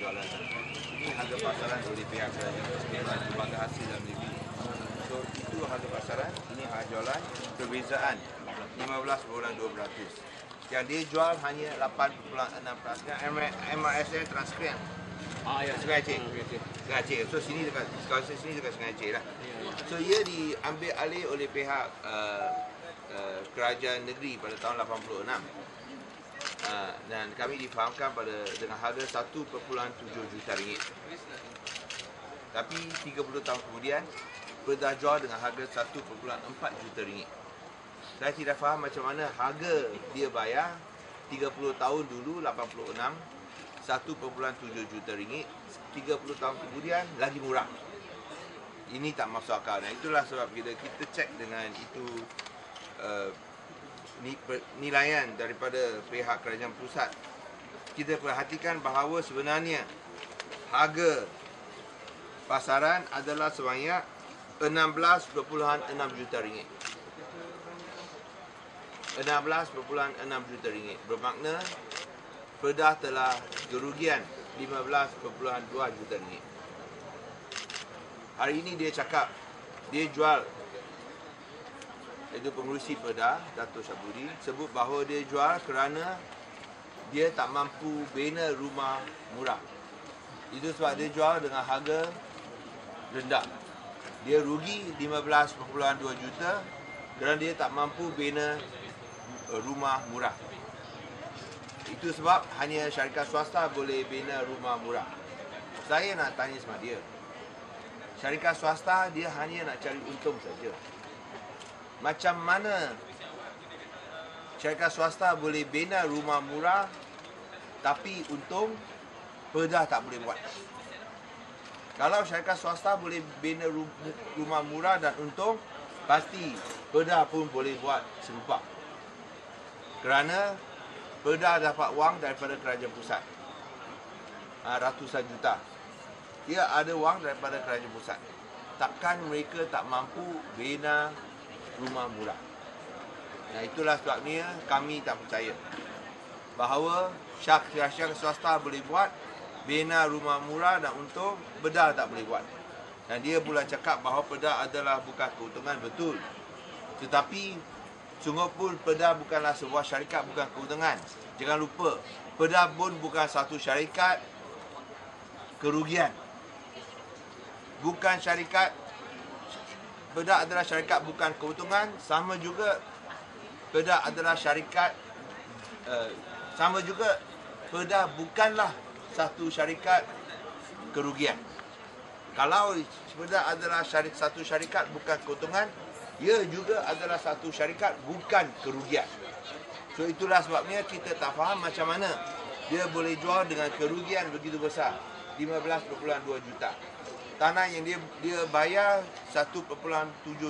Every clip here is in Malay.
jualan. Ini harga pasaran oleh pihak kerajaan dengan lembaga hasil dalam negeri. So itu harga pasaran, ini harga jualan, perbezaan 15.2%. Yang dia jual hanya 8.6%. MRSN transkrip. Ya. Sungai Aceh. Sungai Aceh. So sini dekat kawasan sini dekat Sungai Aceh lah. So ia diambil alih oleh pihak kerajaan negeri pada tahun 86. Dan kami difahamkan dengan harga 1.7 juta ringgit. Tapi 30 tahun kemudian dah jual dengan harga 1.4 juta ringgit. Saya tidak faham macam mana harga dia bayar 30 tahun dulu 86 1.7 juta ringgit, 30 tahun kemudian lagi murah. Ini tak masuk akal. Dan itulah sebab bila kita cek dengan itu nilaian daripada pihak kerajaan pusat, kita perhatikan bahawa sebenarnya harga pasaran adalah sebanyak 16.6 juta ringgit. 16.6 juta ringgit. Bermakna Pedah telah kerugian 15.2 juta ringgit. Hari ini dia cakap dia jual, itu pengurusi Pedah, Dato' Syabudi, sebut bahawa dia jual kerana dia tak mampu bina rumah murah. Itu sebab dia jual dengan harga rendah. Dia rugi 15.2 juta kerana dia tak mampu bina rumah murah. Itu sebab hanya syarikat swasta boleh bina rumah murah. Saya nak tanya sama dia. Syarikat swasta dia hanya nak cari untung saja. Macam mana syarikat swasta boleh bina rumah murah tapi untung Pedah tak boleh buat? Kalau syarikat swasta boleh bina rumah murah dan untung, pasti Pedah pun boleh buat serupa. Kerana Pedah dapat wang daripada kerajaan pusat, ratusan juta. Dia ada wang daripada kerajaan pusat. Takkan mereka tak mampu bina rumah murah? Nah, itulah sebabnya kami tak percaya bahawa syarikat swasta boleh buat bina rumah murah dan untung, Pedah tak boleh buat. Dan dia pula cakap bahawa Pedah adalah bukan keuntungan, betul. Tetapi sungguh pun Pedah bukanlah sebuah syarikat, bukan keuntungan. Jangan lupa, Pedah pun bukan satu syarikat kerugian. Bukan syarikat, Pedah adalah syarikat bukan keuntungan. Sama juga Pedah adalah syarikat, sama juga Pedah bukanlah satu syarikat kerugian. Kalau Pedah adalah satu syarikat bukan keuntungan, ia juga adalah satu syarikat bukan kerugian. So itulah sebabnya kita tak faham macam mana dia boleh jual dengan kerugian begitu besar, 15.2 juta. Tanah yang dia bayar 1.7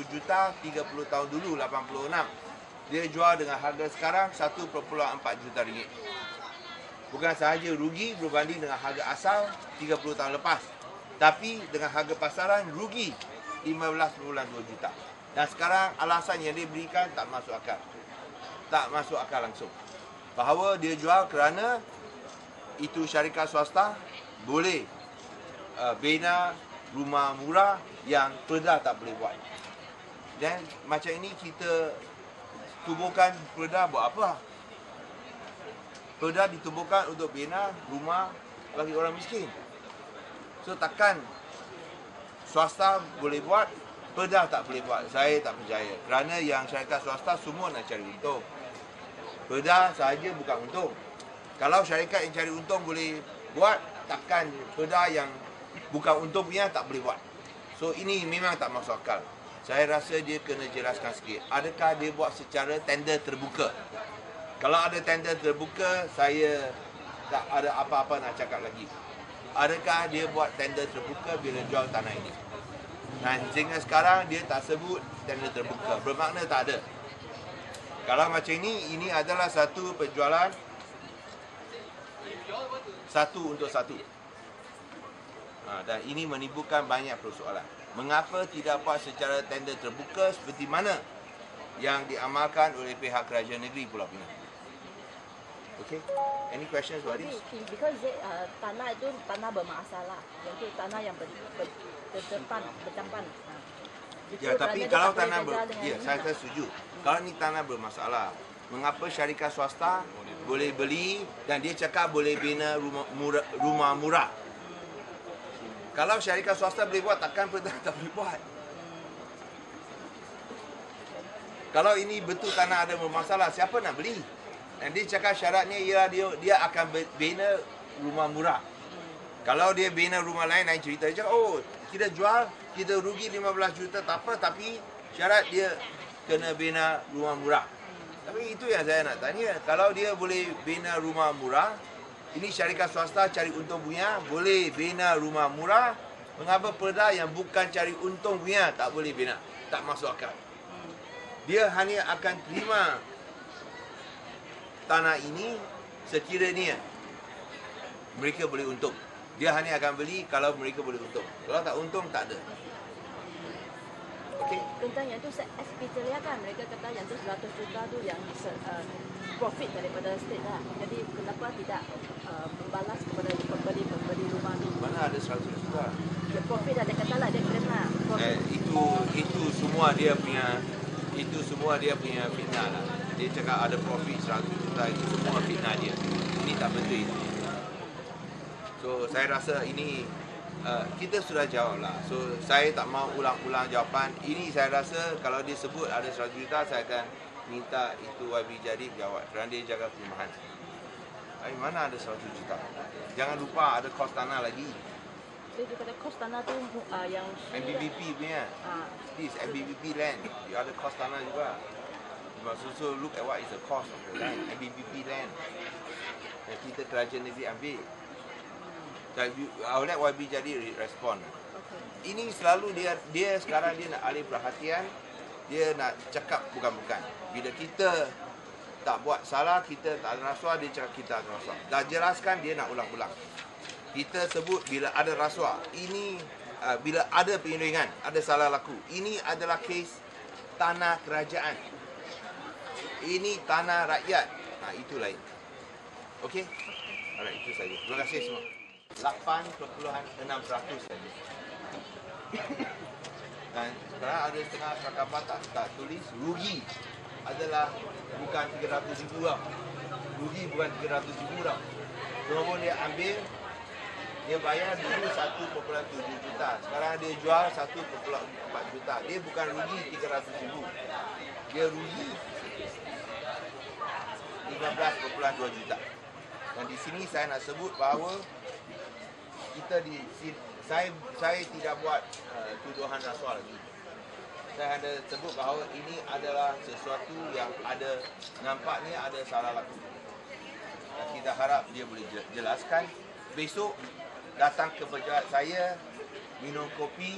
juta 30 tahun dulu 86. Dia jual dengan harga sekarang 1.4 juta ringgit. Bukan sahaja rugi berbanding dengan harga asal 30 tahun lepas, tapi dengan harga pasaran rugi 15.2 juta. Dan sekarang alasan yang dia berikan tak masuk akal. Tak masuk akal langsung. Bahawa dia jual kerana itu syarikat swasta boleh bina rumah murah yang Pedah tak boleh buat. Dan macam ini kita tubuhkan Pedah buat apa? Pedah ditubuhkan untuk bina rumah bagi orang miskin. So takkan swasta boleh buat, Pedah tak boleh buat? Saya tak percaya. Kerana yang syarikat swasta semua nak cari untung. Pedah sahaja bukan untung. Kalau syarikat yang cari untung boleh buat, takkan Pedah yang bukan untung punya tak boleh buat. So ini memang tak masuk akal. Saya rasa dia kena jelaskan sikit. Adakah dia buat secara tender terbuka? Kalau ada tender terbuka, saya tak ada apa-apa nak cakap lagi. Adakah dia buat tender terbuka bila jual tanah ini? Dan sehingga sekarang dia tak sebut tender terbuka. Bermakna tak ada. Kalau macam ini adalah satu penjualan satu untuk satu. Dan ini menimbulkan banyak persoalan. Mengapa tidak buat secara tender terbuka seperti mana yang diamalkan oleh pihak kerajaan negeri Pulau Pinang? Okay. Any questions about this? Because tanah itu tanah bermasalah, iaitu tanah yang berdepan. Ya, tapi kalau tanah saya setuju. Kalau ni tanah bermasalah, mengapa syarikat swasta boleh beli dan dia cakap boleh bina rumah murah? Kalau syarikat swasta boleh buat, takkan Perda tak boleh buat? Kalau ini betul tanah ada bermasalah, siapa nak beli? Dan dia cakap syaratnya ialah dia akan bina rumah murah. Kalau dia bina rumah lain cerita. Dia cakap, oh, kita jual, kita rugi 15 juta, tak apa, tapi syarat dia kena bina rumah murah. Tapi itu yang saya nak tanya. Kalau dia boleh bina rumah murah, ini syarikat swasta cari untung punya, boleh bina rumah murah, mengapa Perda yang bukan cari untung punya tak boleh bina? Tak masuk akal. Dia hanya akan terima tanah ini sekiranya mereka boleh untung. Dia hanya akan beli kalau mereka boleh untung. Kalau tak untung, tak ada. Okey. Tentang yang tu SPTLA kan, mereka kata yang tu 100 juta tu yang profit daripada state lah. Jadi kenapa tidak membalas kepada pembeli rumah ni? Mana ada 100 juta? Ya, profit ada kata lah, dia claim lah. Itu semua dia punya fitnah lah. Dia cakap ada profit 100 juta, itu semua fitnah dia. Ini tak betul. So saya rasa ini kita sudah jawab lah. So saya tak mau ulang-ulang jawapan. Ini saya rasa kalau dia sebut ada 100 juta, saya akan minta itu YB Jadid jawab kerana dia jaga perumahan. Mana ada 100 juta? Jangan lupa ada kos tanah lagi. Dia kata kos tanah tu yang MBBP punya. This MBBP land. Dia ada kos tanah juga. You must also look at what is the cost of the land. MBBP land. Dan kita kerajaan negeri ambil. I'll let YB jadi respond. Okay. Ini selalu dia sekarang dia nak alih perhatian. Dia nak cakap bukan-bukan. Bila kita tak buat salah, kita tak ada rasuah, dia cakap kita ada rasuah. Dah jelaskan, dia nak ulang-ulang. Kita sebut bila ada rasuah. Ini bila ada penyelewengan, ada salah laku. Ini adalah kes tanah kerajaan. Ini tanah rakyat. Itu lain. Okey? Alright, itu saja. Terima kasih semua. 8.6% saja. Dan sekarang ada setengah rakaman tak tulis rugi adalah bukan 300,000 tau. Rugi bukan 300,000 tau. Walaupun dia ambil, dia bayar dulu 1.7 juta. Sekarang dia jual 1.4 juta. Dia bukan rugi 300,000. Dia rugi 15.2 juta. Dan di sini saya nak sebut bahawa saya tidak buat tuduhan rasuah lagi. Saya ada sebut bahawa ini adalah sesuatu yang ada, nampaknya ada salah laku. Dan kita harap dia boleh jelaskan. Besok datang ke pejabat saya, minum kopi,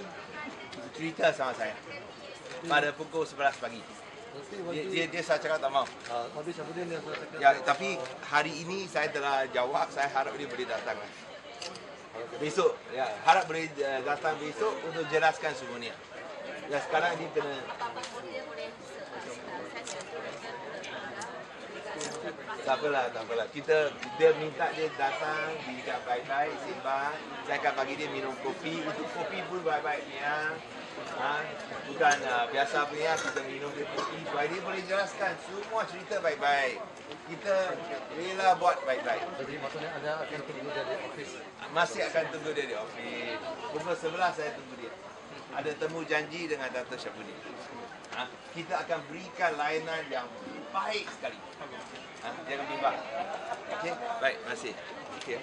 cerita sama saya pada pukul 11 pagi. Dia saya cakap tak mahu. Ya, tapi hari ini saya telah jawab, saya harap dia boleh datang. Besok, ya, harap boleh datang besok untuk jelaskan semuanya. Ya, sekarang dia kena. Tak apalah. Dia minta dia datang, bincang baik-baik, sembang. Saya akan bagi dia minum kopi. Untuk kopi pun baik-baik punya. Bukan biasa punya kita minum dia kopi. Supaya dia boleh jelaskan semua cerita baik-baik. Kita rela buat baik-baik. Jadi maksudnya ada akan tunggu dia di office? Masih akan tunggu dia di office. Pukul 11 saya tunggu dia. Ada temu janji dengan Dr. Syafudin. Kita akan berikan layanan yang baik sekali. Jangan bimbang. Okey? Baik, terima kasih. Okey.